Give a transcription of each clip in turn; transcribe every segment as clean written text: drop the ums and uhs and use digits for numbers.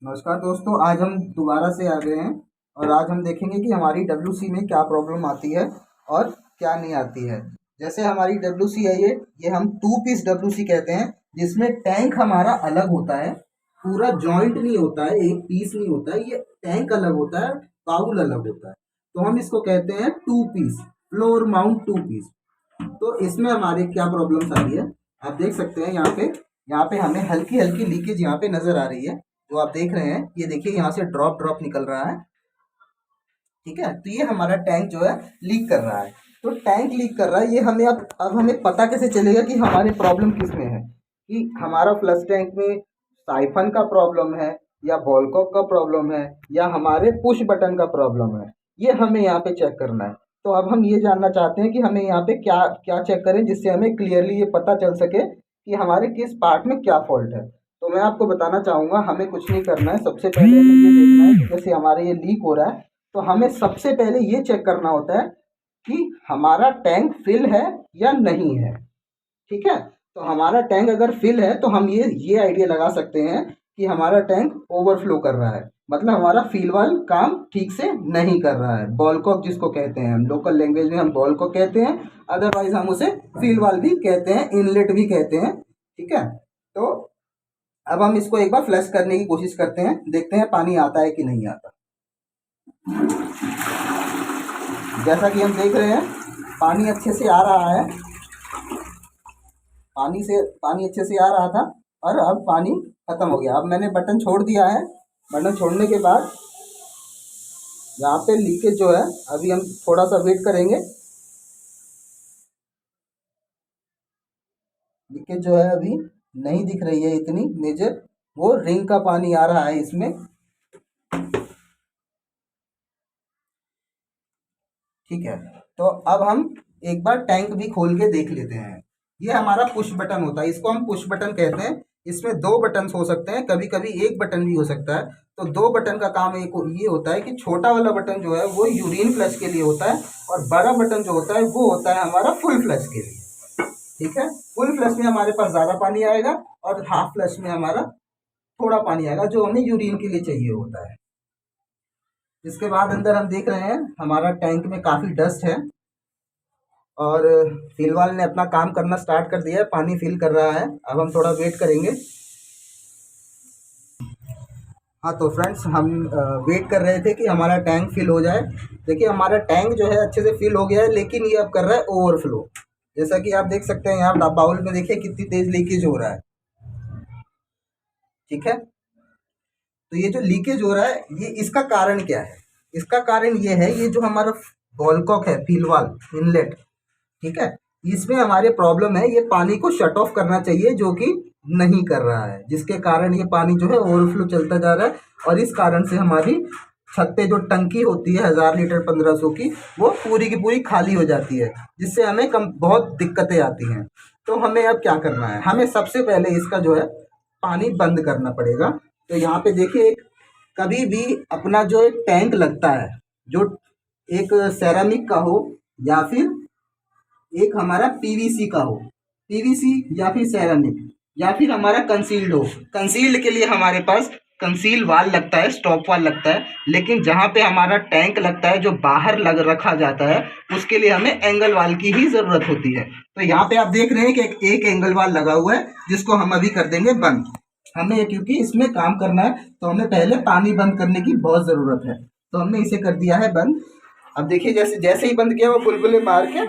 नमस्कार दोस्तों, आज हम दोबारा से आ गए हैं और आज हम देखेंगे कि हमारी डब्ल्यूसी में क्या प्रॉब्लम आती है और क्या नहीं आती है। जैसे हमारी डब्ल्यूसी है ये हम 2 पीस डब्ल्यूसी कहते हैं, जिसमें टैंक हमारा अलग होता है। पूरा जॉइंट नहीं होता है, एक पीस नहीं होता है, ये टैंक अलग होता है, बाउल अलग होता है। तो हम इसको कहते हैं 2 पीस, फ्लोर माउंट 2 पीस। तो इसमें हमारे क्या प्रॉब्लम्स आ रही है, आप देख सकते हैं। यहाँ पे हमें हल्की हल्की लीकेज यहाँ पे नजर आ रही है। जो आप देख रहे हैं, ये देखिए यहाँ से ड्रॉप ड्रॉप निकल रहा है। ठीक है, तो ये हमारा टैंक जो है लीक कर रहा है। तो टैंक लीक कर रहा है, ये हमें अब हमें पता कैसे चलेगा कि हमारे प्रॉब्लम किस में है, कि हमारा फ्लश टैंक में साइफन का प्रॉब्लम है या बॉलकॉक का प्रॉब्लम है या हमारे पुश बटन का प्रॉब्लम है। ये हमें यहाँ पे चेक करना है। तो अब हम ये जानना चाहते हैं कि हमें यहाँ पे क्या क्या चेक करें, जिससे हमें क्लियरली ये पता चल सके कि हमारे किस पार्ट में क्या फॉल्ट है। तो मैं आपको बताना चाहूँगा, हमें कुछ नहीं करना है। सबसे पहले हमें ये देखना है कि जैसे हमारे ये लीक हो रहा है, तो हमें सबसे पहले ये चेक करना होता है कि हमारा टैंक फिल है या नहीं है। ठीक है, तो हमारा टैंक अगर फिल है तो हम ये आइडिया लगा सकते हैं कि हमारा टैंक ओवरफ्लो कर रहा है, मतलब हमारा फील वाल्व काम ठीक से नहीं कर रहा है। बॉल कॉक जिसको कहते हैं, हम लोकल लैंग्वेज में हम बॉल कॉक कहते हैं, अदरवाइज हम उसे फील वाल्व भी कहते हैं, इनलेट भी कहते हैं। ठीक है, तो अब हम इसको एक बार फ्लश करने की कोशिश करते हैं, देखते हैं पानी आता है कि नहीं आता। जैसा कि हम देख रहे हैं, पानी अच्छे से आ रहा है। पानी अच्छे से आ रहा था और अब पानी खत्म हो गया। अब मैंने बटन छोड़ दिया है। बटन छोड़ने के बाद यहाँ पे लीकेज जो है, अभी हम थोड़ा सा वेट करेंगे। लीकेज जो है अभी नहीं दिख रही है इतनी मेजर, वो रिंग का पानी आ रहा है इसमें। ठीक है, तो अब हम एक बार टैंक भी खोल के देख लेते हैं। ये हमारा पुश बटन होता है, इसको हम पुश बटन कहते हैं। इसमें 2 बटन हो सकते हैं, कभी कभी एक बटन भी हो सकता है। तो 2 बटन का काम एक ये होता है कि छोटा वाला बटन जो है वो यूरिन फ्लश के लिए होता है, और बड़ा बटन जो होता है वो होता है हमारा फुल फ्लश के लिए। ठीक है, फुल फ्लश में हमारे पास ज़्यादा पानी आएगा और हाफ फ्लश में हमारा थोड़ा पानी आएगा, जो हमें यूरिन के लिए चाहिए होता है। इसके बाद अंदर हम देख रहे हैं हमारा टैंक में काफ़ी डस्ट है और फिल वाल ने अपना काम करना स्टार्ट कर दिया है, पानी फिल कर रहा है। अब हम थोड़ा वेट करेंगे। हाँ, तो फ्रेंड्स हम वेट कर रहे थे कि हमारा टैंक फिल हो जाए। देखिए हमारा टैंक जो है अच्छे से फिल हो गया है, लेकिन ये अब कर रहा है ओवरफ्लो। जैसा कि आप देख सकते हैं, यहाँ बाउल में देखिए कितनी तेज लीकेज हो रहा है। ठीक है, तो ये जो लीकेज हो रहा है, ये इसका कारण क्या है? इसका कारण ये है, ये जो हमारा बॉलकॉक है, फील वाल्व इनलेट, ठीक है, इसमें हमारे प्रॉब्लम है। ये पानी को शट ऑफ करना चाहिए, जो कि नहीं कर रहा है, जिसके कारण ये पानी जो है ओवरफ्लो चलता जा रहा है। और इस कारण से हमारी छत पे जो टंकी होती है 1000 लीटर 1500 की, वो पूरी की पूरी खाली हो जाती है, जिससे हमें बहुत दिक्कतें आती हैं। तो हमें अब क्या करना है, हमें सबसे पहले इसका जो है पानी बंद करना पड़ेगा। तो यहाँ पे देखिए, कभी भी अपना जो एक टैंक लगता है, जो एक सेरामिक का हो या फिर एक हमारा पीवीसी का हो, पीवीसी या फिर सेरामिक या फिर हमारा कंसील्ड हो। कंसील्ड के लिए हमारे पास कंसील वाल लगता है, स्टॉप वाल लगता है। लेकिन जहाँ पे हमारा टैंक लगता है, जो बाहर लग रखा जाता है, उसके लिए हमें एंगल वाल की ही जरूरत होती है। तो यहाँ पे आप देख रहे हैं कि एक एंगल वाल लगा हुआ है, जिसको हम अभी कर देंगे बंद। हमें क्योंकि इसमें काम करना है, तो हमें पहले पानी बंद करने की बहुत जरूरत है। तो हमने इसे कर दिया है बंद। अब देखिए, जैसे जैसे ही बंद किया, वो बुलबुले मार के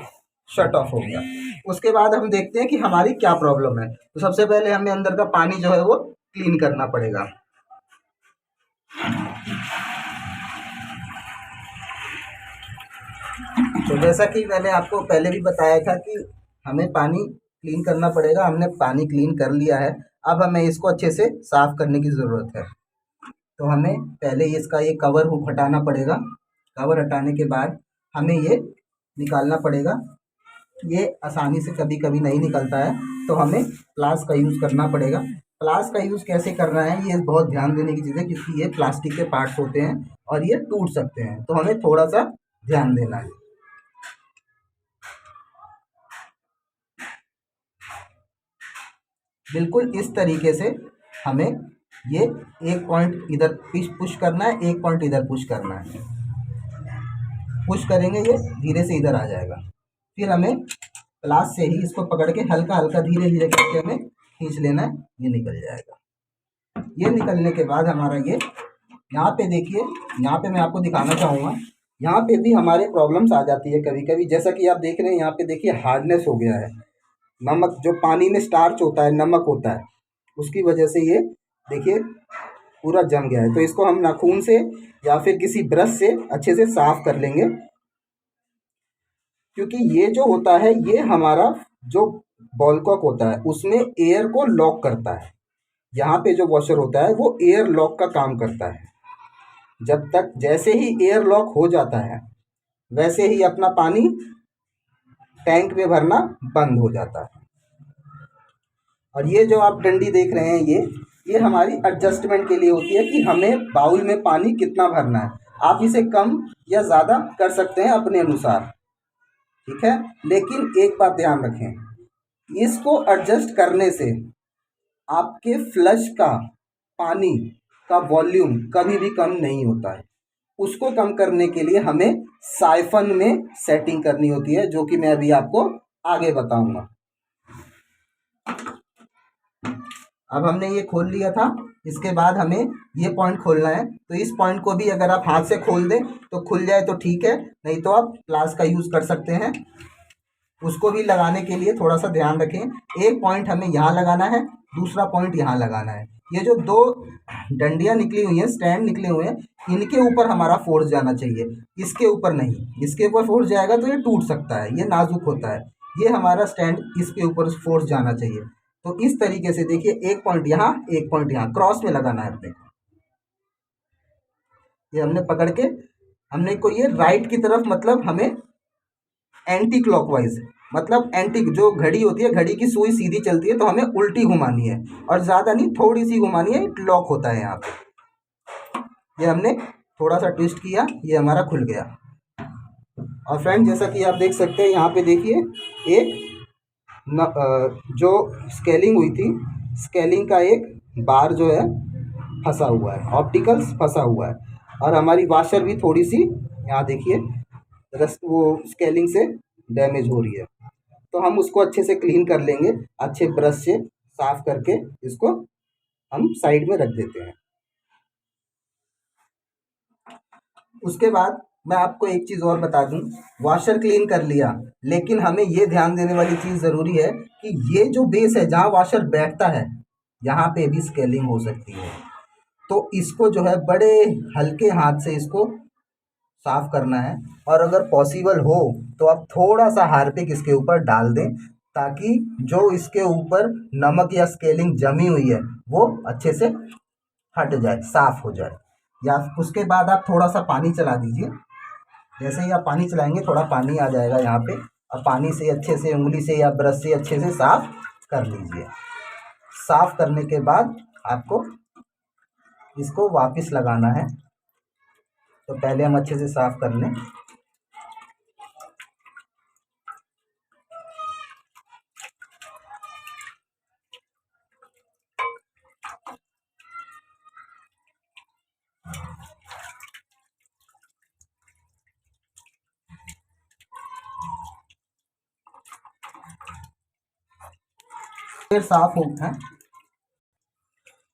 शट ऑफ हो गया। उसके बाद हम देखते हैं कि हमारी क्या प्रॉब्लम है। तो सबसे पहले हमें अंदर का पानी जो है वो क्लीन करना पड़ेगा। तो जैसा कि मैंने आपको पहले भी बताया था कि हमें पानी क्लीन करना पड़ेगा, हमने पानी क्लीन कर लिया है। अब हमें इसको अच्छे से साफ करने की ज़रूरत है। तो हमें पहले इसका ये कवर हटाना पड़ेगा। कवर हटाने के बाद हमें ये निकालना पड़ेगा। ये आसानी से कभी कभी नहीं निकलता है, तो हमें प्लास का यूज़ करना पड़ेगा। प्लास का यूज़ कैसे करना है, ये बहुत ध्यान देने की चीज़ है, क्योंकि ये प्लास्टिक के पार्ट्स होते हैं और ये टूट सकते हैं, तो हमें थोड़ा सा ध्यान देना है। बिल्कुल इस तरीके से हमें ये एक पॉइंट इधर पुश करना है, एक पॉइंट इधर पुश करना है। पुश करेंगे ये धीरे से इधर आ जाएगा। फिर हमें प्लास से ही इसको पकड़ के हल्का हल्का धीरे धीरे करके हमें खींच लेना है, ये निकल जाएगा। ये निकलने के बाद हमारा ये यहाँ पे देखिए, यहाँ पे मैं आपको दिखाना चाहूँगा, यहाँ पे भी हमारे प्रॉब्लम्स आ जाती है कभी कभी। जैसा कि आप देख रहे हैं यहाँ पे देखिए हार्डनेस हो गया है। नमक, जो पानी में स्टार्च होता है, नमक होता है, उसकी वजह से ये देखिए पूरा जम गया है। तो इसको हम नाखून से या फिर किसी ब्रश से अच्छे से साफ कर लेंगे, क्योंकि ये जो होता है ये हमारा जो बॉलकॉक होता है उसमें एयर को लॉक करता है। यहाँ पे जो वॉशर होता है वो एयर लॉक का काम करता है। जब तक, जैसे ही एयर लॉक हो जाता है वैसे ही अपना पानी टैंक में भरना बंद हो जाता है। और ये जो आप डंडी देख रहे हैं ये हमारी एडजस्टमेंट के लिए होती है कि हमें बाउल में पानी कितना भरना है। आप इसे कम या ज़्यादा कर सकते हैं अपने अनुसार, ठीक है। लेकिन एक बात ध्यान रखें, इसको एडजस्ट करने से आपके फ्लश का पानी का वॉल्यूम कभी भी कम नहीं होता है। उसको कम करने के लिए हमें साइफन में सेटिंग करनी होती है, जो कि मैं अभी आपको आगे बताऊंगा। अब हमने ये खोल लिया था, इसके बाद हमें ये पॉइंट खोलना है। तो इस पॉइंट को भी अगर आप हाथ से खोल दें तो खुल जाए तो ठीक है, नहीं तो आप प्लास का यूज़ कर सकते हैं। उसको भी लगाने के लिए थोड़ा सा ध्यान रखें, एक पॉइंट हमें यहाँ लगाना है, दूसरा पॉइंट यहाँ लगाना है। ये जो दो डंडियाँ निकली हुई हैं, स्टैंड निकले हुए हैं, इनके ऊपर हमारा फोर्स जाना चाहिए, इसके ऊपर नहीं। इसके ऊपर फोर्स जाएगा तो ये टूट सकता है, ये नाजुक होता है। ये हमारा स्टैंड, इसके ऊपर फोर्स जाना चाहिए। तो इस तरीके से देखिए, एक पॉइंट यहाँ, एक पॉइंट यहाँ, क्रॉस में लगाना है अपने को। ये हमने पकड़ के, हमने को ये राइट की तरफ, मतलब हमें एंटी क्लॉकवाइज, मतलब एंटी, जो घड़ी होती है, घड़ी की सुई सीधी चलती है तो हमें उल्टी घुमानी है, और ज़्यादा नहीं, थोड़ी सी घुमानी है, लॉक होता है यहाँ पे। ये हमने थोड़ा सा ट्विस्ट किया, ये हमारा खुल गया। और फ्रेंड, जैसा कि आप देख सकते हैं यहाँ पे देखिए, एक जो स्केलिंग हुई थी, स्केलिंग का एक बार जो है फंसा हुआ है, ऑप्टिकल्स फंसा हुआ है। और हमारी वाशर भी थोड़ी सी, यहाँ देखिए, वो स्केलिंग से डैमेज हो रही है। तो हम उसको अच्छे से क्लीन कर लेंगे, अच्छे ब्रश से साफ करके इसको हम साइड में रख देते हैं। उसके बाद मैं आपको एक चीज़ और बता दूं, वॉशर क्लीन कर लिया, लेकिन हमें ये ध्यान देने वाली चीज़ ज़रूरी है कि ये जो बेस है जहाँ वॉशर बैठता है, यहाँ पे भी स्केलिंग हो सकती है। तो इसको जो है बड़े हल्के हाथ से इसको साफ करना है। और अगर पॉसिबल हो तो आप थोड़ा सा हार्पिक इसके ऊपर डाल दें, ताकि जो इसके ऊपर नमक या स्केलिंग जमी हुई है वो अच्छे से हट जाए, साफ हो जाए। या उसके बाद आप थोड़ा सा पानी चला दीजिए। जैसे ही आप पानी चलाएंगे थोड़ा पानी आ जाएगा यहाँ पे, और पानी से अच्छे से उंगली से या ब्रश से अच्छे से साफ कर लीजिए। साफ करने के बाद आपको इसको वापस लगाना है। तो पहले हम अच्छे से साफ कर लें। फिर साफ होता है,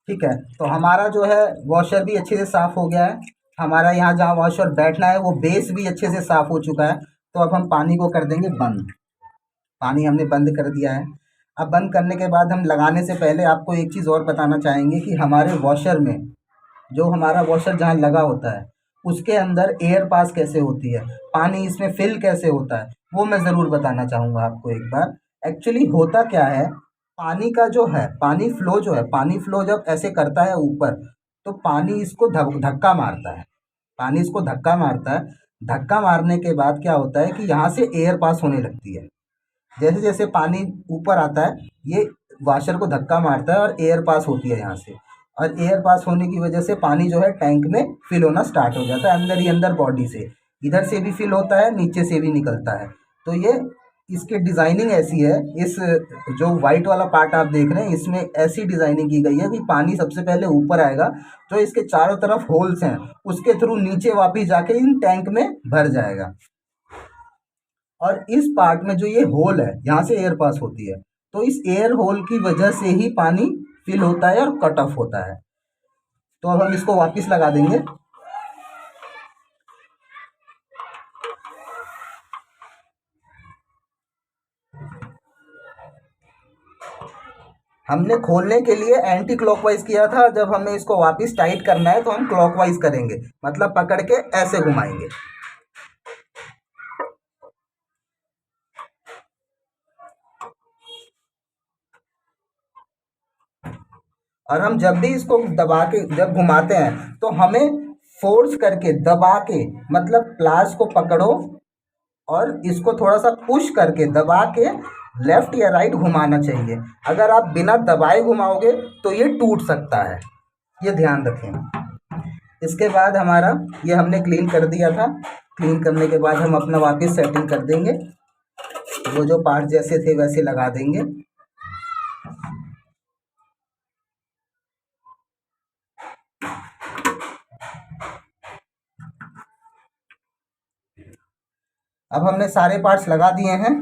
ठीक है। तो हमारा जो है वॉशर भी अच्छे से साफ हो गया है। हमारा यहाँ जहाँ वॉशर बैठना है वो बेस भी अच्छे से साफ हो चुका है। तो अब हम पानी को कर देंगे बंद। पानी हमने बंद कर दिया है। अब बंद करने के बाद हम लगाने से पहले आपको एक चीज़ और बताना चाहेंगे कि हमारे वॉशर में, जो हमारा वॉशर जहाँ लगा होता है उसके अंदर एयर पास कैसे होती है, पानी इसमें फिल कैसे होता है, वो मैं ज़रूर बताना चाहूँगा आपको एक बार। एक्चुअली होता क्या है, पानी का जो है, पानी फ्लो जो है, पानी फ्लो जब ऐसे करता है ऊपर, तो पानी इसको धक्का मारता है। पानी इसको धक्का मारता है। धक्का मारने के बाद क्या होता है कि यहाँ से एयर पास होने लगती है। जैसे जैसे पानी ऊपर आता है ये वाशर को धक्का मारता है और एयर पास होती है यहाँ से। और एयर पास होने की वजह से पानी जो है टैंक में फिल होना स्टार्ट हो जाता है, अंदर ही अंदर बॉडी से। इधर से भी फिल होता है, नीचे से भी निकलता है। तो ये इसके डिज़ाइनिंग ऐसी है, इस जो वाइट वाला पार्ट आप देख रहे हैं इसमें ऐसी डिज़ाइनिंग की गई है कि पानी सबसे पहले ऊपर आएगा, जो इसके चारों तरफ होल्स हैं उसके थ्रू नीचे वापस जाके इन टैंक में भर जाएगा। और इस पार्ट में जो ये होल है यहाँ से एयर पास होती है, तो इस एयर होल की वजह से ही पानी फिल होता है और कट ऑफ होता है। तो अब हम इसको वापस लगा देंगे। हमने खोलने के लिए एंटी क्लॉकवाइज किया था, जब हमें इसको वापस टाइट करना है तो हम क्लॉकवाइज करेंगे, मतलब पकड़ के ऐसे घुमाएंगे। और हम जब भी इसको दबा के जब घुमाते हैं तो हमें फोर्स करके दबा के, मतलब प्लास को पकड़ो और इसको थोड़ा सा पुश करके दबा के लेफ्ट या राइट घुमाना चाहिए। अगर आप बिना दबाए घुमाओगे तो ये टूट सकता है, ये ध्यान रखें। इसके बाद हमारा ये हमने क्लीन कर दिया था। क्लीन करने के बाद हम अपना वापस सेटिंग कर देंगे, वो जो पार्ट जैसे थे वैसे लगा देंगे। अब हमने सारे पार्ट्स लगा दिए हैं।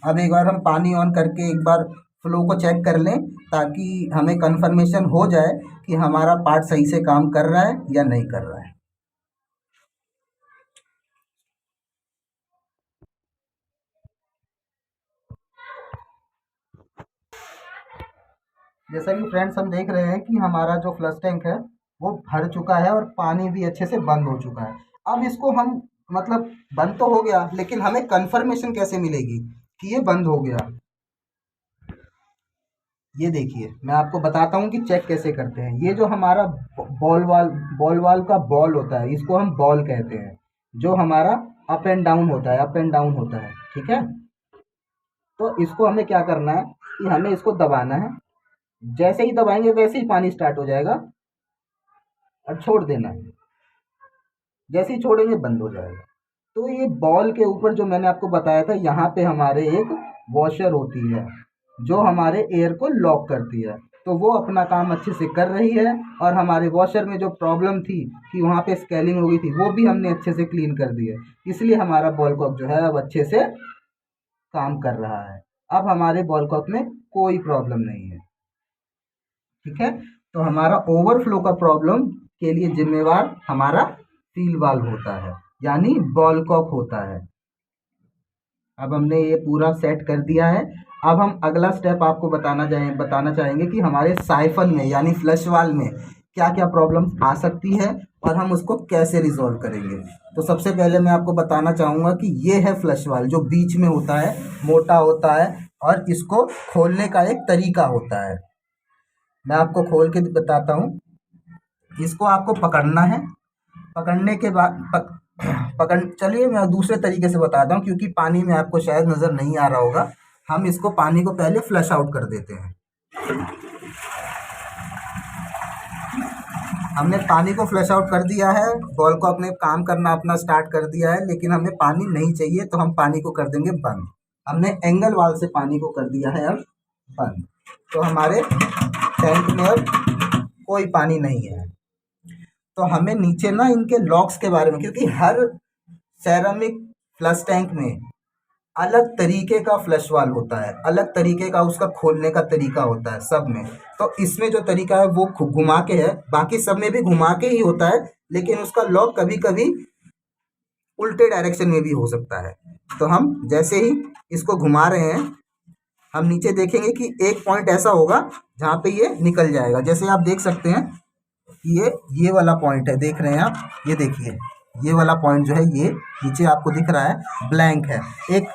अब एक बार हम पानी ऑन करके एक बार फ्लो को चेक कर लें, ताकि हमें कंफर्मेशन हो जाए कि हमारा पार्ट सही से काम कर रहा है या नहीं कर रहा है। जैसा कि फ्रेंड्स हम देख रहे हैं कि हमारा जो फ्लश टैंक है वो भर चुका है और पानी भी अच्छे से बंद हो चुका है। अब इसको हम, मतलब बंद तो हो गया, लेकिन हमें कंफर्मेशन कैसे मिलेगी कि ये बंद हो गया। ये देखिए मैं आपको बताता हूँ कि चेक कैसे करते हैं। ये जो हमारा बॉल वाल का बॉल होता है, इसको हम बॉल कहते हैं, जो हमारा अप एंड डाउन होता है, अप एंड डाउन होता है, ठीक है। तो इसको हमें क्या करना है कि हमें इसको दबाना है। जैसे ही दबाएंगे वैसे ही पानी स्टार्ट हो जाएगा और छोड़ देना है। जैसे ही छोड़ेंगे बंद हो जाएगा। तो ये बॉल के ऊपर जो मैंने आपको बताया था, यहाँ पे हमारे एक वॉशर होती है जो हमारे एयर को लॉक करती है। तो वो अपना काम अच्छे से कर रही है, और हमारे वॉशर में जो प्रॉब्लम थी कि वहाँ पे स्केलिंग हो गई थी, वो भी हमने अच्छे से क्लीन कर दी है। इसलिए हमारा बॉल कॉक जो है अब अच्छे से काम कर रहा है। अब हमारे बॉल कॉक में कोई प्रॉब्लम नहीं है, ठीक है। तो हमारा ओवरफ्लो का प्रॉब्लम के लिए जिम्मेवार हमारा सील वाल्व होता है, यानी बॉल कॉक होता है। अब हमने ये पूरा सेट कर दिया है। अब हम अगला स्टेप आपको बताना चाहेंगे कि हमारे साइफन में यानी फ्लश वाल्व में क्या क्या प्रॉब्लम्स आ सकती है और हम उसको कैसे रिजॉल्व करेंगे। तो सबसे पहले मैं आपको बताना चाहूँगा कि ये है फ्लश वाल्व, जो बीच में होता है, मोटा होता है, और इसको खोलने का एक तरीका होता है। मैं आपको खोल के बताता हूँ। इसको आपको पकड़ना है। पकड़ने के बाद चलिए मैं दूसरे तरीके से बताता हूँ, क्योंकि पानी में आपको शायद नज़र नहीं आ रहा होगा। हम इसको पानी को पहले फ्लश आउट कर देते हैं। हमने पानी को फ्लश आउट कर दिया है, बॉल को अपने काम करना अपना स्टार्ट कर दिया है, लेकिन हमें पानी नहीं चाहिए तो हम पानी को कर देंगे बंद। हमने एंगल वाल से पानी को कर दिया है अब बंद। तो हमारे टैंक में अब कोई पानी नहीं है। तो हमें नीचे ना इनके लॉक्स के बारे में, क्योंकि हर सेरामिक फ्लश टैंक में अलग तरीके का फ्लश वाल्व होता है, अलग तरीके का उसका खोलने का तरीका होता है सब में। तो इसमें जो तरीका है वो घुमा के है, बाकी सब में भी घुमा के ही होता है, लेकिन उसका लॉक कभी कभी उल्टे डायरेक्शन में भी हो सकता है। तो हम जैसे ही इसको घुमा रहे हैं, हम नीचे देखेंगे कि एक पॉइंट ऐसा होगा जहाँ पे ये निकल जाएगा। जैसे आप देख सकते हैं ये वाला पॉइंट है, देख रहे हैं आप, ये देखिए ये वाला पॉइंट जो है ये नीचे आपको दिख रहा है ब्लैंक है एक।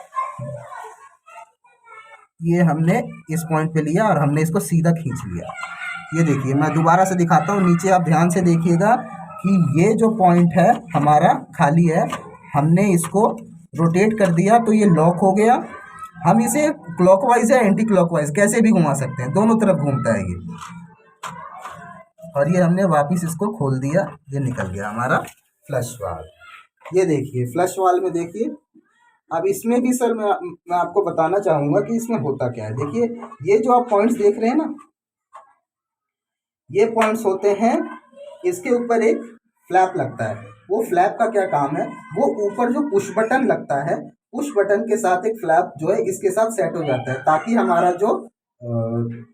ये हमने इस पॉइंट पे लिया और हमने इसको सीधा खींच लिया। ये देखिए मैं दोबारा से दिखाता हूँ, नीचे आप ध्यान से देखिएगा कि ये जो पॉइंट है हमारा खाली है, हमने इसको रोटेट कर दिया तो ये लॉक हो गया। हम इसे क्लॉकवाइज या एंटी क्लॉकवाइज कैसे भी घुमा सकते हैं, दोनों तरफ घूमता है ये। और ये हमने वापस इसको खोल दिया, ये निकल गया हमारा फ्लश वाल्व। ये देखिए फ्लश वाल्व में देखिए अब इसमें भी सर मैं आपको बताना चाहूँगा कि इसमें होता क्या है। देखिए, ये जो आप पॉइंट्स देख रहे हैं ना, ये पॉइंट्स होते हैं, इसके ऊपर एक फ्लैप लगता है। वो फ्लैप का क्या काम है, वो ऊपर जो पुश बटन लगता है, पुश बटन के साथ एक फ्लैप जो है इसके साथ सेट हो जाता है, ताकि हमारा जो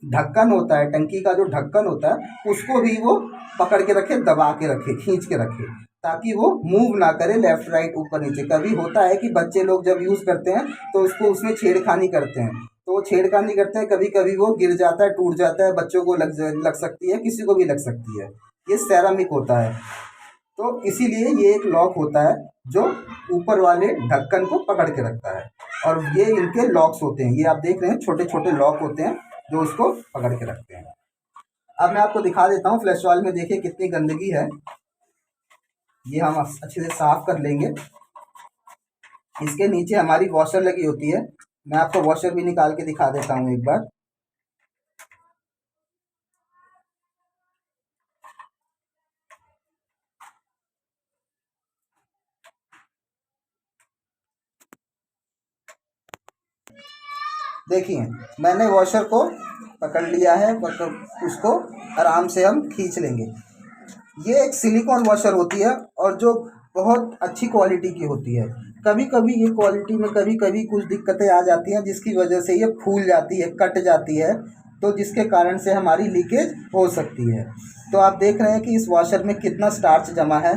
ढक्कन होता है, टंकी का जो ढक्कन होता है, उसको भी वो पकड़ के रखे, दबा के रखे, खींच के रखे, ताकि वो मूव ना करे लेफ्ट राइट ऊपर नीचे। कभी होता है कि बच्चे लोग जब यूज़ करते हैं तो उसको उसमें छेड़खानी करते हैं, तो वो छेड़खानी करते हैं, कभी कभी वो गिर जाता है, टूट जाता है, बच्चों को लग सकती है, किसी को भी लग सकती है। ये सेरामिक होता है, तो इसीलिए ये एक लॉक होता है जो ऊपर वाले ढक्कन को पकड़ के रखता है, और ये इनके लॉक्स होते हैं। ये आप देख रहे हैं, छोटे छोटे लॉक होते हैं जो उसको पकड़ के रखते हैं। अब मैं आपको दिखा देता हूँ फ्लैश वाल में, देखिए कितनी गंदगी है। ये हम अच्छे से साफ कर लेंगे। इसके नीचे हमारी वॉशर लगी होती है, मैं आपको वॉशर भी निकाल के दिखा देता हूँ एक बार। देखिए, मैंने वॉशर को पकड़ लिया है, उसको आराम से हम खींच लेंगे। ये एक सिलिकॉन वॉशर होती है, और जो बहुत अच्छी क्वालिटी की होती है। कभी कभी ये क्वालिटी में कभी कभी कुछ दिक्कतें आ जाती हैं, जिसकी वजह से ये फूल जाती है, कट जाती है, तो जिसके कारण से हमारी लीकेज हो सकती है। तो आप देख रहे हैं कि इस वॉशर में कितना स्टार्च जमा है,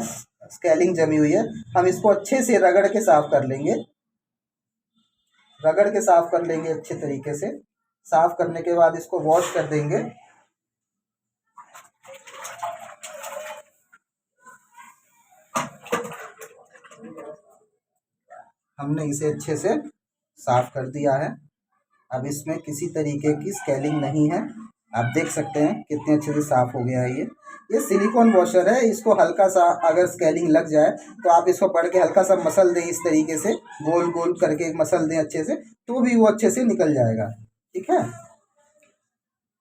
स्केलिंग जमी हुई है। हम इसको अच्छे से रगड़ के साफ कर लेंगे, रगड़ के साफ कर लेंगे अच्छे तरीके से। साफ करने के बाद इसको वॉश कर देंगे। हमने इसे अच्छे से साफ कर दिया है। अब इसमें किसी तरीके की स्केलिंग नहीं है, आप देख सकते हैं कितने अच्छे से साफ हो गया है। ये सिलिकॉन वॉशर है, इसको हल्का सा अगर स्केलिंग लग जाए तो आप इसको पढ़ के हल्का सा मसल दें, इस तरीके से गोल गोल करके मसल दें अच्छे से, तो भी वो अच्छे से निकल जाएगा। ठीक है।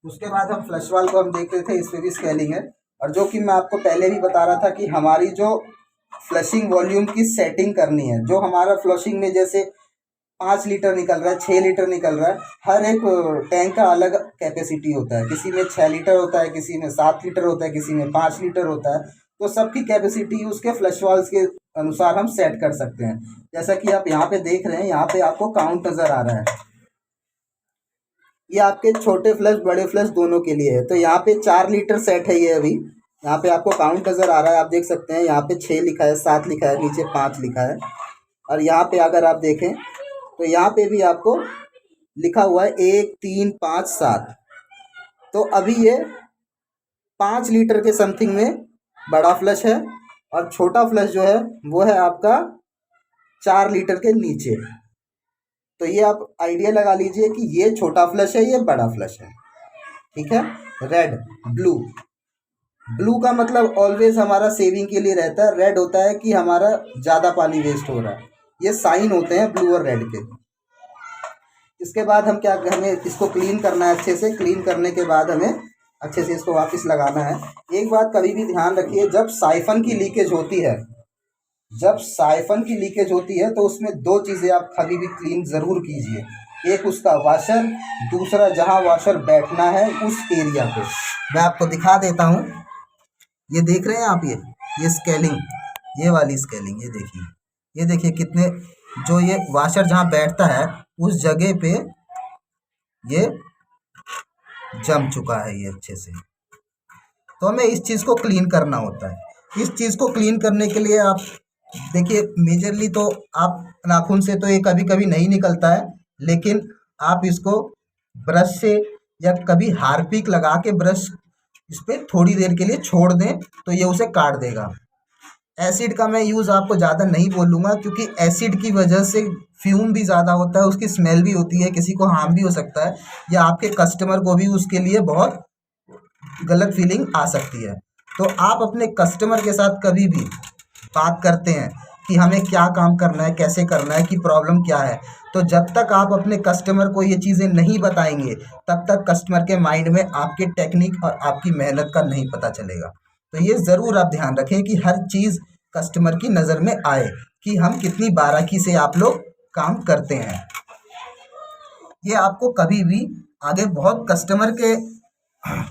उसके बाद हम फ्लश वाल को हम देख रहे थे, इस पर भी स्केलिंग है। और जो कि मैं आपको पहले भी बता रहा था कि हमारी जो फ्लशिंग वॉल्यूम की सेटिंग करनी है, जो हमारा फ्लशिंग में जैसे 5 लीटर निकल रहा है, 6 लीटर निकल रहा है, हर एक टैंक का अलग कैपेसिटी होता है। किसी में 6 लीटर होता है, किसी में 7 लीटर होता है, किसी में 5 लीटर होता है। तो सबकी कैपेसिटी उसके फ्लश वाल्स के अनुसार हम सेट कर सकते हैं। जैसा कि आप यहाँ पे देख रहे हैं, यहाँ पे आपको काउंट नज़र आ रहा है। ये आपके छोटे फ्लश बड़े फ्लश दोनों के लिए है। तो यहाँ पे 4 लीटर सेट है ये अभी। यहाँ पे आपको काउंट नज़र आ रहा है, आप देख सकते हैं। यहाँ पे 6 लिखा है, 7 लिखा है, नीचे 5 लिखा है। और यहाँ पे अगर आप देखें तो यहाँ पे भी आपको लिखा हुआ है 1 3 5 7। तो अभी ये 5 लीटर के समथिंग में बड़ा फ्लश है, और छोटा फ्लश जो है वो है आपका 4 लीटर के नीचे। तो ये आप आइडिया लगा लीजिए कि ये छोटा फ्लश है, ये बड़ा फ्लश है। ठीक है। रेड ब्लू, ब्लू का मतलब ऑलवेज हमारा सेविंग के लिए रहता है, रेड होता है कि हमारा ज़्यादा पानी वेस्ट हो रहा है। ये साइन होते हैं ब्लू और रेड के। इसके बाद हम क्या, हमें इसको क्लीन करना है अच्छे से। क्लीन करने के बाद हमें अच्छे से इसको वापस लगाना है। एक बात कभी भी ध्यान रखिए, जब साइफन की लीकेज होती है, जब साइफन की लीकेज होती है तो उसमें 2 चीज़ें आप कभी भी क्लीन ज़रूर कीजिए। एक उसका वाशर, दूसरा जहाँ वाशर बैठना है उस एरिया को। मैं आपको दिखा देता हूँ। ये देख रहे हैं आप, ये स्केलिंग, ये वाली स्केलिंग, ये देखिए कितने, जो ये वाशर जहाँ बैठता है उस जगह पे ये जम चुका है ये अच्छे से। तो हमें इस चीज़ को क्लीन करना होता है। इस चीज़ को क्लीन करने के लिए आप देखिए, मेजरली तो आप नाखून से तो ये कभी कभी नहीं निकलता है, लेकिन आप इसको ब्रश से या कभी हार्पिक लगा के ब्रश इस पर थोड़ी देर के लिए छोड़ दें तो ये उसे काट देगा। एसिड का मैं यूज़ आपको ज़्यादा नहीं बोलूँगा, क्योंकि एसिड की वजह से फ्यूम भी ज़्यादा होता है, उसकी स्मेल भी होती है, किसी को हार्म भी हो सकता है, या आपके कस्टमर को भी उसके लिए बहुत गलत फीलिंग आ सकती है। तो आप अपने कस्टमर के साथ कभी भी बात करते हैं कि हमें क्या काम करना है, कैसे करना है, कि प्रॉब्लम क्या है, तो जब तक आप अपने कस्टमर को ये चीज़ें नहीं बताएंगे तब तक कस्टमर के माइंड में आपके टेक्निक और आपकी मेहनत का नहीं पता चलेगा। तो ये ज़रूर आप ध्यान रखें कि हर चीज़ कस्टमर की नज़र में आए, कि हम कितनी बारीकी से आप लोग काम करते हैं। ये आपको कभी भी आगे बहुत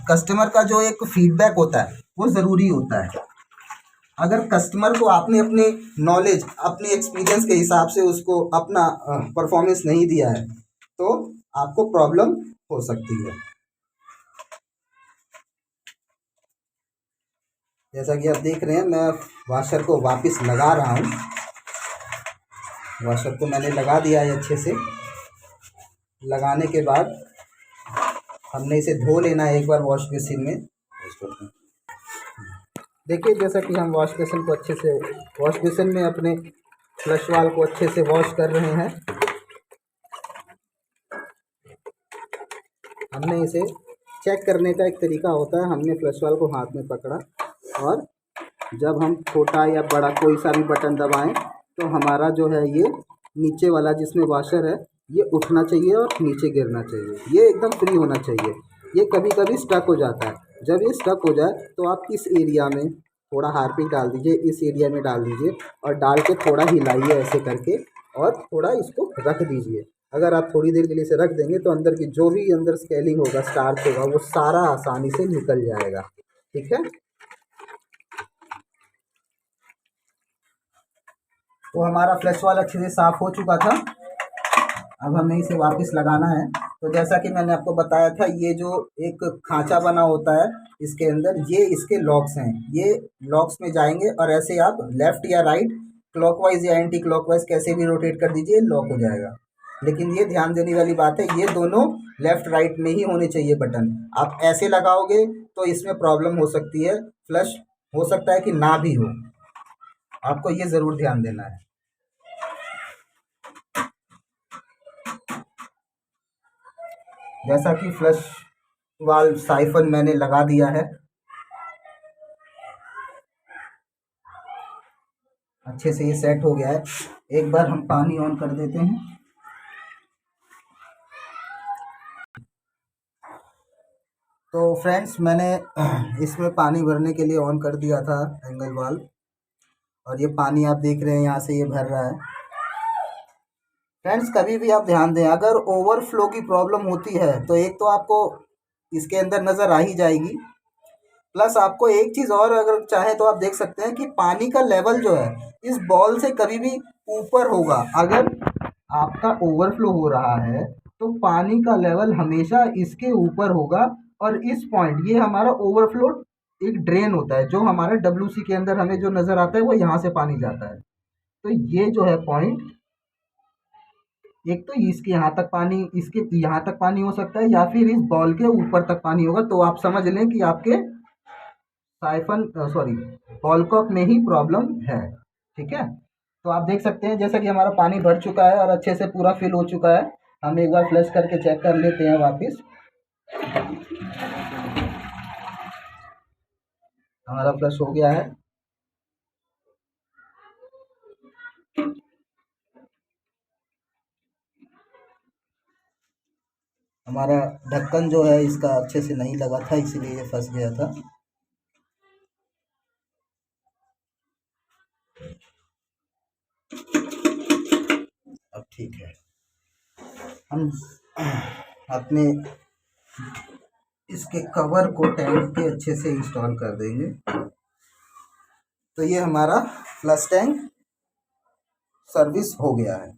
कस्टमर का जो एक फीडबैक होता है वो ज़रूरी होता है। अगर कस्टमर को आपने अपने नॉलेज, अपने एक्सपीरियंस के हिसाब से उसको अपना परफॉर्मेंस नहीं दिया है तो आपको प्रॉब्लम हो सकती है। जैसा कि आप देख रहे हैं, मैं वॉशर को वापस लगा रहा हूँ। वॉशर को मैंने लगा दिया है अच्छे से। लगाने के बाद हमने इसे धो लेना है एक बार वॉश बेसिन में। देखिए, जैसा कि हम वॉश बेसिन को अच्छे से, वॉश बेसिन में अपने फ्लश वाल को अच्छे से वॉश कर रहे हैं। हमने इसे चेक करने का एक तरीका होता है। हमने फ्लश वाल को हाथ में पकड़ा और जब हम छोटा या बड़ा कोई सा भी बटन दबाएं तो हमारा जो है ये नीचे वाला जिसमें वॉशर है ये उठना चाहिए और नीचे गिरना चाहिए। ये एकदम फ्री होना चाहिए। ये कभी कभी स्टक हो जाता है। जब ये स्टक हो जाए तो आप इस एरिया में थोड़ा हार्पिक डाल दीजिए, इस एरिया में डाल दीजिए और डाल के थोड़ा हिलाइए ऐसे करके और थोड़ा इसको रख दीजिए। अगर आप थोड़ी देर के लिए इसे रख देंगे तो अंदर की जो भी अंदर स्केलिंग होगा, स्टार्च होगा, वो सारा आसानी से निकल जाएगा। ठीक है, तो हमारा फ्लश वाल अच्छे से साफ़ हो चुका था। अब हमें इसे वापस लगाना है। तो जैसा कि मैंने आपको बताया था, ये जो एक खांचा बना होता है इसके अंदर, ये इसके लॉक्स हैं। ये लॉक्स में जाएंगे और ऐसे आप लेफ़्ट या राइट, क्लॉकवाइज या एंटी क्लॉकवाइज कैसे भी रोटेट कर दीजिए, लॉक हो जाएगा। लेकिन ये ध्यान देने वाली बात है, ये दोनों लेफ़्ट राइट में ही होने चाहिए बटन। आप ऐसे लगाओगे तो इसमें प्रॉब्लम हो सकती है, फ्लश हो सकता है कि ना भी हो। आपको ये ज़रूर ध्यान देना है। जैसा कि फ्लश वाल्व साइफन मैंने लगा दिया है, अच्छे से ये सेट हो गया है। एक बार हम पानी ऑन कर देते हैं। तो फ्रेंड्स, मैंने इसमें पानी भरने के लिए ऑन कर दिया था एंगल वाल्व, और ये पानी आप देख रहे हैं यहाँ से ये भर रहा है। फ्रेंड्स, कभी भी आप ध्यान दें, अगर ओवरफ्लो की प्रॉब्लम होती है तो एक तो आपको इसके अंदर नज़र आ ही जाएगी, प्लस आपको एक चीज़ और अगर चाहे तो आप देख सकते हैं कि पानी का लेवल जो है इस बॉल से कभी भी ऊपर होगा। अगर आपका ओवरफ्लो हो रहा है तो पानी का लेवल हमेशा इसके ऊपर होगा, और इस पॉइंट, ये हमारा ओवरफ्लो एक ड्रेन होता है जो हमारे डब्ल्यूसी के अंदर हमें जो नज़र आता है वो यहाँ से पानी जाता है। तो ये जो है पॉइंट, एक तो इसके यहाँ तक पानी, इसके यहाँ तक पानी हो सकता है, या फिर इस बॉल के ऊपर तक पानी होगा। तो आप समझ लें कि आपके साइफन बॉलकॉक में ही प्रॉब्लम है। ठीक है, तो आप देख सकते हैं जैसा कि हमारा पानी भर चुका है और अच्छे से पूरा फिल हो चुका है। हम एक बार फ्लश करके चेक कर लेते हैं वापस। हमारा फ्लश हो गया है। हमारा ढक्कन जो है इसका अच्छे से नहीं लगा था, इसीलिए ये फंस गया था। अब ठीक है, हम अपने इसके कवर को टैंक के अच्छे से इंस्टॉल कर देंगे। तो ये हमारा फ्लश टैंक सर्विस हो गया है।